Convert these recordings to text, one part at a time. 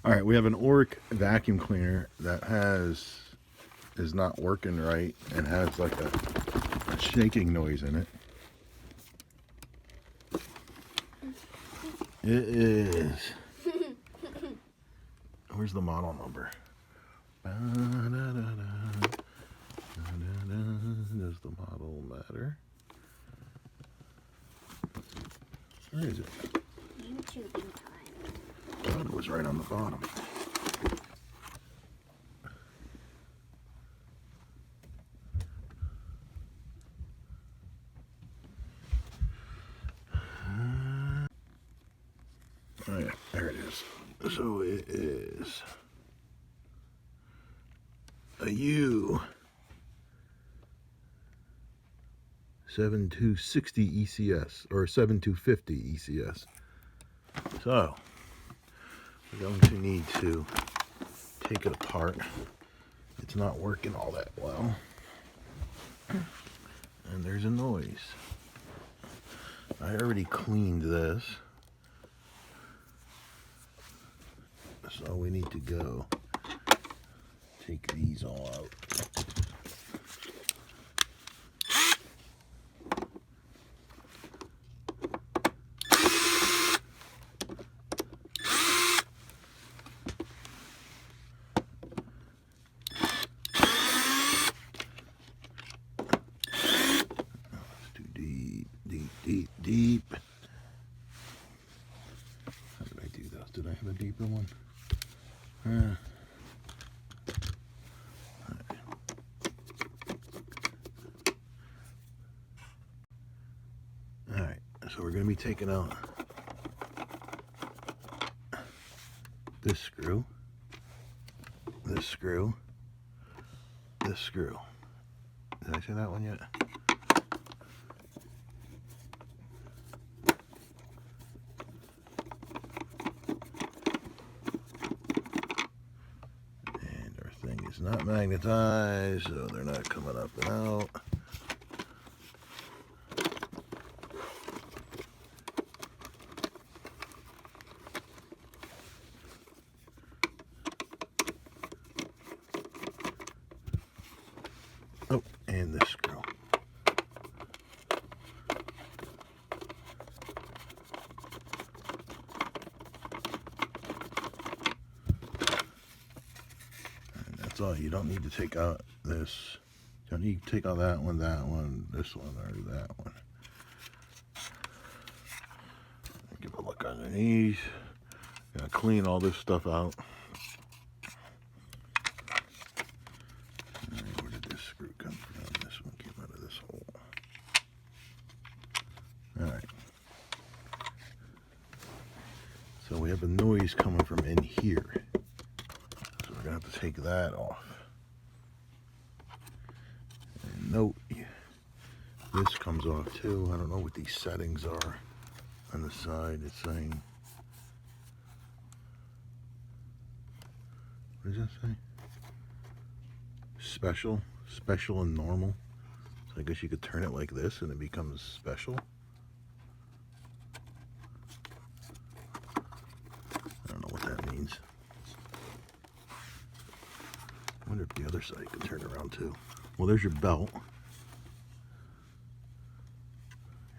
All right, we have an Oreck vacuum cleaner that is not working right and has like a shaking noise in it. It is. Where's the model number? Does the model matter? Where is it? YouTubing time. I thought it was right on the bottom. Oh yeah, there it is. So it is a U7260ECS or 7250ECS. So we're going to need to take it apart. It's not working all that well. And there's a noise. I already cleaned this. So we need to go take these all out. It's too deep, deep, deep, deep. How did I do those? Did I have a deeper one? Alright, so we're going to be taking out this screw, this screw, this screw. Did I say that one yet? And our thing is not magnetized, so they're not coming up and out. Oh, and this screw. And that's all. You don't need to take out this. You don't need to take out that one, this one, or that one. Give a look underneath. Gotta clean all this stuff out. Where did this screw come from? This one came out of this hole. Alright. So we have a noise coming from in here. So we're going to have to take that off. And note, this comes off too. I don't know what these settings are on the side. It's saying... What does that say? Special and normal. So I guess you could turn it like this and it becomes special. I don't know what that means. I wonder if the other side can turn around too. Well, there's your belt.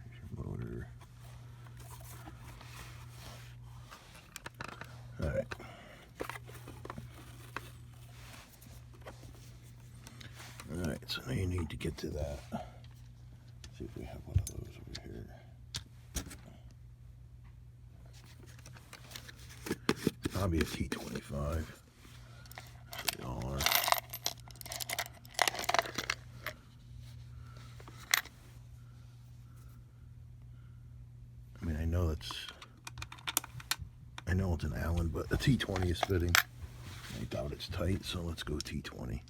There's your motor. All right. Alright, so now you need to get to that. See if we have one of those over here. Probably a T25. They all are. I mean, I know it's an Allen, but a T20 is fitting. I doubt it's tight, so let's go T20.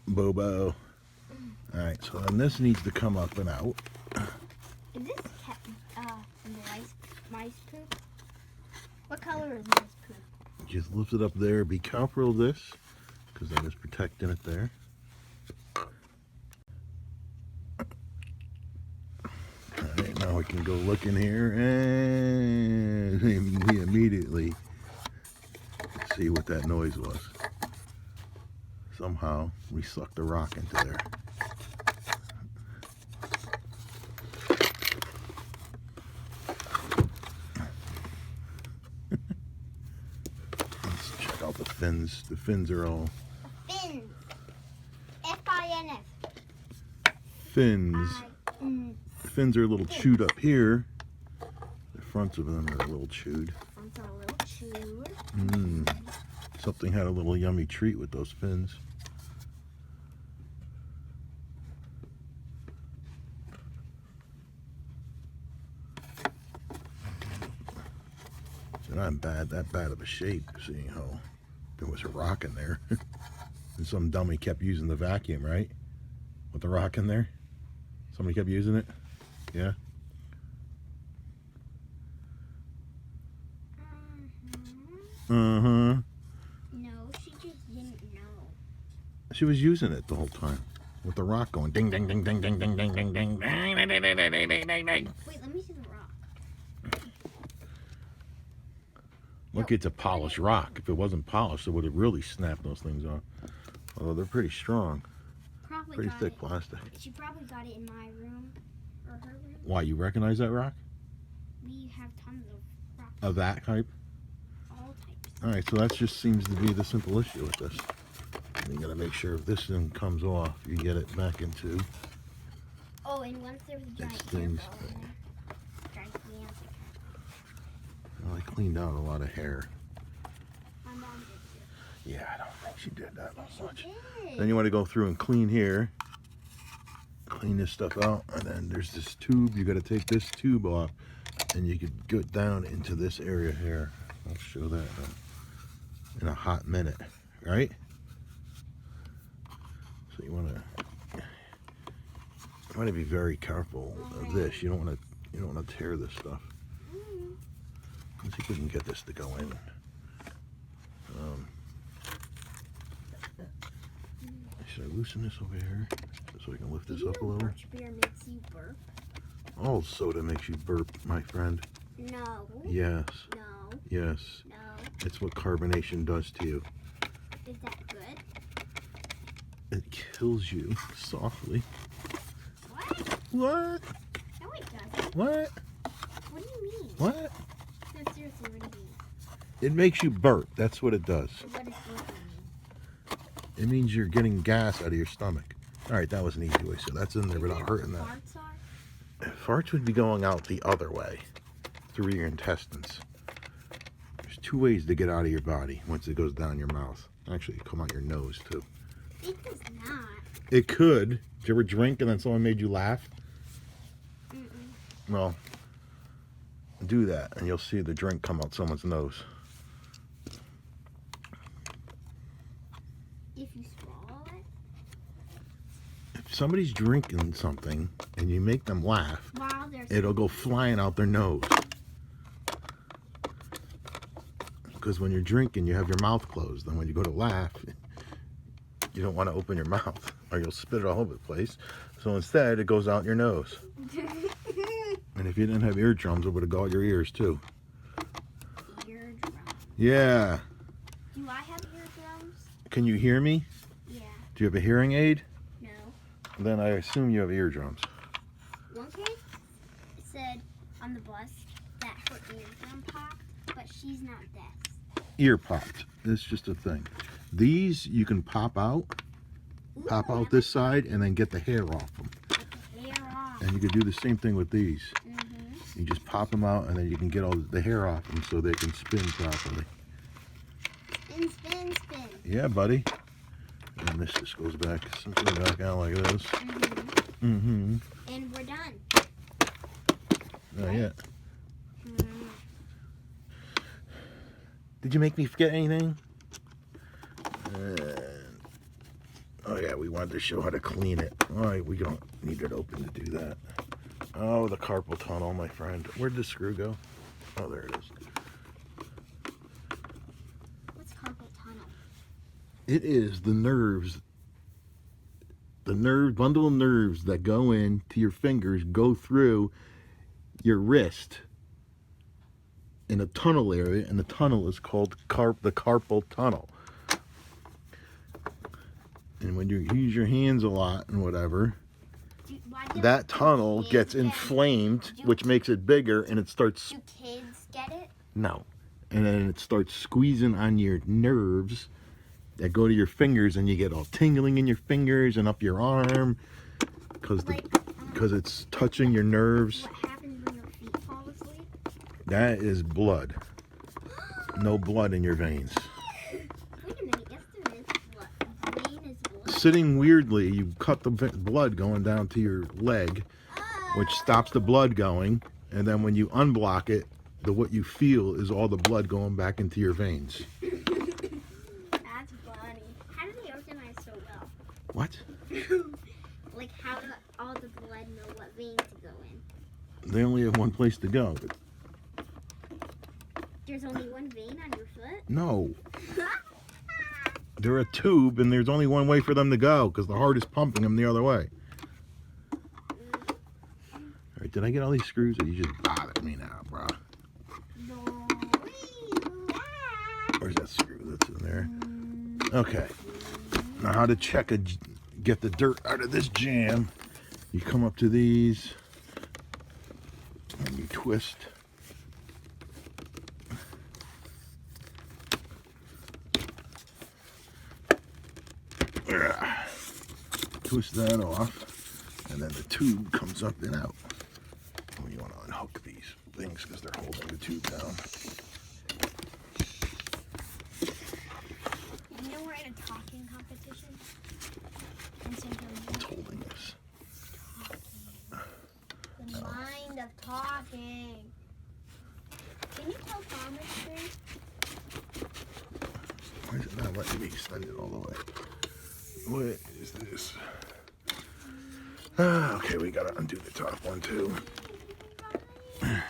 Bobo. Alright, so then this needs to come up and out. Is this mice poop? What color is mice poop? Just lift it up there. Be careful of this, because that is protecting it there. Alright, now we can go look in here, and we immediately see what that noise was. Somehow we sucked the rock into there. Let's check out the fins. The fins are all... Fins. F-I-N-S. Fins. The fins are a little chewed up here. The fronts of them are a little chewed. Fronts are a little chewed. Something had a little yummy treat with those fins. They're not that bad of a shape, seeing how there was a rock in there. And some dummy kept using the vacuum, right? With the rock in there? Somebody kept using it? Yeah? Uh-huh. No, she just didn't know. She was using it the whole time. With the rock going ding, ding, ding, ding, ding, ding, ding, ding, ding, ding, ding, ding, ding, ding, ding, ding, ding. Wait, let me see the rock. Look, it's a polished rock. If it wasn't polished, it would have really snapped those things off. Although they're pretty strong. Probably Pretty thick plastic. She probably got it in my room or her room. Why, you recognize that rock? We have tons of rocks. Of that type? All types. Alright, so that just seems to be the simple issue with this. And you gotta make sure if this thing comes off, you get it back into Oh, and once there was a giant things. hairball in there. Gigantic. Well, I cleaned out a lot of hair. My mom did Yeah, I don't think she did that much. too. Then you want to go through and clean here. Clean this stuff out. And then there's this tube. You got to take this tube off. And you could go down into this area here. I'll show that in a hot minute. Right? So you want to be very careful of this. You don't want to tear this stuff. Let's see if we can get this to go in. Should I loosen this over here so we can lift this up a little? Birch beer makes you burp? All soda makes you burp, my friend. No. Yes. No. Yes. No. It's what carbonation does to you. Is that good? It kills you softly. What? What? No, it doesn't. What? What do you mean? What? No, seriously, what do you mean? It makes you burp. That's what it does. What does burping mean? It means you're getting gas out of your stomach. All right, that was an easy way. So that's in there without hurting that. Farts are? Farts would be going out the other way, through your intestines. There's two ways to get out of your body once it goes down your mouth. Actually, it come out your nose too. It does not. It could. Did you ever drink and then someone made you laugh? Well, do that and you'll see the drink come out someone's nose. If you swallow it? If somebody's drinking something and you make them laugh, it'll go flying out their nose. Because when you're drinking, you have your mouth closed. And when you go to laugh, you don't want to open your mouth or you'll spit it all over the place. So instead, it goes out your nose. And if you didn't have eardrums, it would have got out your ears too. Eardrums? Yeah. Do I have eardrums? Can you hear me? Yeah. Do you have a hearing aid? No. Then I assume you have eardrums. One kid said on the bus that her eardrum popped, but she's not deaf. Ear popped. It's just a thing. These you can pop out. Pop out this side and then get the hair off them. Get the hair off. And you could do the same thing with these. Mm-hmm. You just pop them out and then you can get all the hair off them so they can spin properly. Spin, spin, spin. Yeah, buddy. And this just goes back, simply back out like this. Mm-hmm. And we're done. Not yet. Mm-hmm. Did you make me forget anything? Oh yeah, we wanted to show how to clean it. All right, we don't need it open to do that. Oh, the carpal tunnel, my friend. Where'd the screw go? Oh, there it is. What's carpal tunnel? It is the nerves, bundle of nerves that go into your fingers, go through your wrist in a tunnel area, and the tunnel is called the carpal tunnel. And when you use your hands a lot and whatever, that tunnel gets inflamed, which makes it bigger, and it starts... Do kids get it? No. And then it starts squeezing on your nerves that go to your fingers, and you get all tingling in your fingers and up your arm because it's touching your nerves. What happens when your feet fall asleep? That is blood. No blood in your veins. Wait a minute, yes there is blood. Vein is blood? Sitting weirdly, you cut the blood going down to your leg, which stops the blood going, and then when you unblock it, what you feel is all the blood going back into your veins. That's funny. How do they organize so well? What? Like, how do all the blood know what vein to go in? They only have one place to go. There's only one vein on your foot? No. They're a tube, and there's only one way for them to go, because the heart is pumping them the other way. All right, did I get all these screws, or you just bothered me now, bro? No. Where's that screw that's in there? Okay. Now how to get the dirt out of this jam. You come up to these, and you twist. Twist that off, and then the tube comes up and out. You want to unhook these things because they're holding the tube down. You know we're in a talking competition? It's holding this. The mind of talking. Can you tell Thomas thing? Why is it not letting me extend it all the way? What is this? Okay, we gotta undo the top one too. I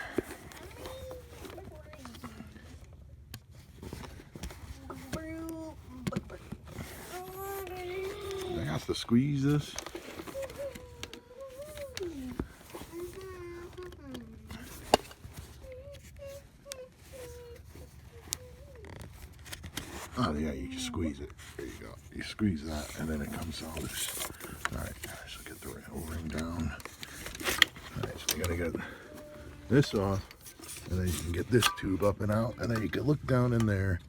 have to squeeze this. Oh yeah, you just squeeze it. There you go. You squeeze that, and then it comes out loose. All right, so get the O-ring down. All right, so you gotta get this off, and then you can get this tube up and out, and then you can look down in there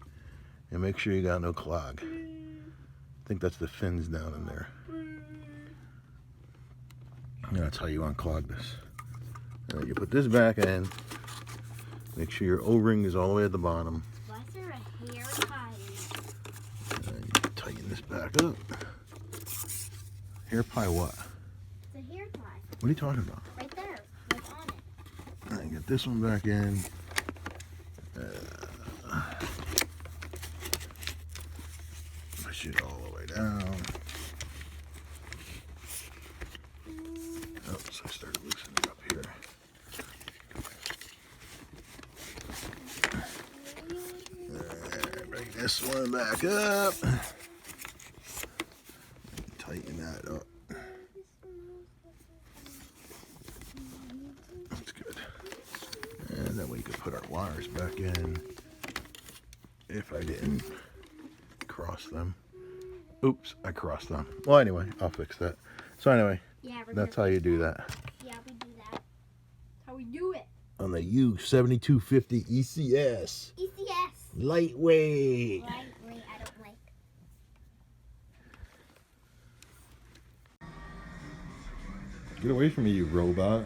and make sure you got no clog. I think that's the fins down in there. And that's how you unclog this. And then you put this back in. Make sure your O-ring is all the way at the bottom. Why is there a hair tie? And you tighten this back up. Hair pie what? It's a hair tie. What are you talking about? Right there. What's on it? And get this one back in. Push it all the way down. Oops, I started loosening up here. Bring this one back up. Tighten that up. That's good. And then we could put our wires back in. If I didn't cross them. Oops, I crossed them. Well, anyway, I'll fix that. So anyway, Yeah, that's how you do that. Yeah, we do that. That's how we do it. On the U7250ECS. ECS. Lightweight. Lightweight, I don't like. Get away from me, you robot.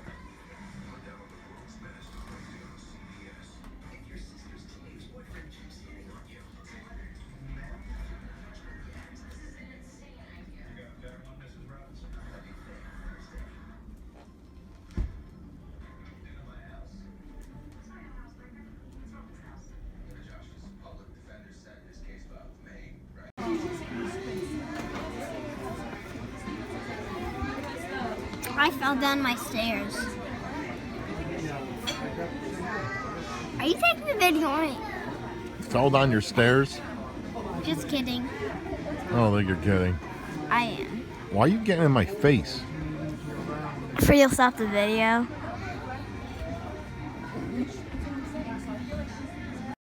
I fell down my stairs. Are you taking the video? Fell down your stairs? Just kidding. I don't think you're kidding. I am. Why are you getting in my face? For you'll stop the video.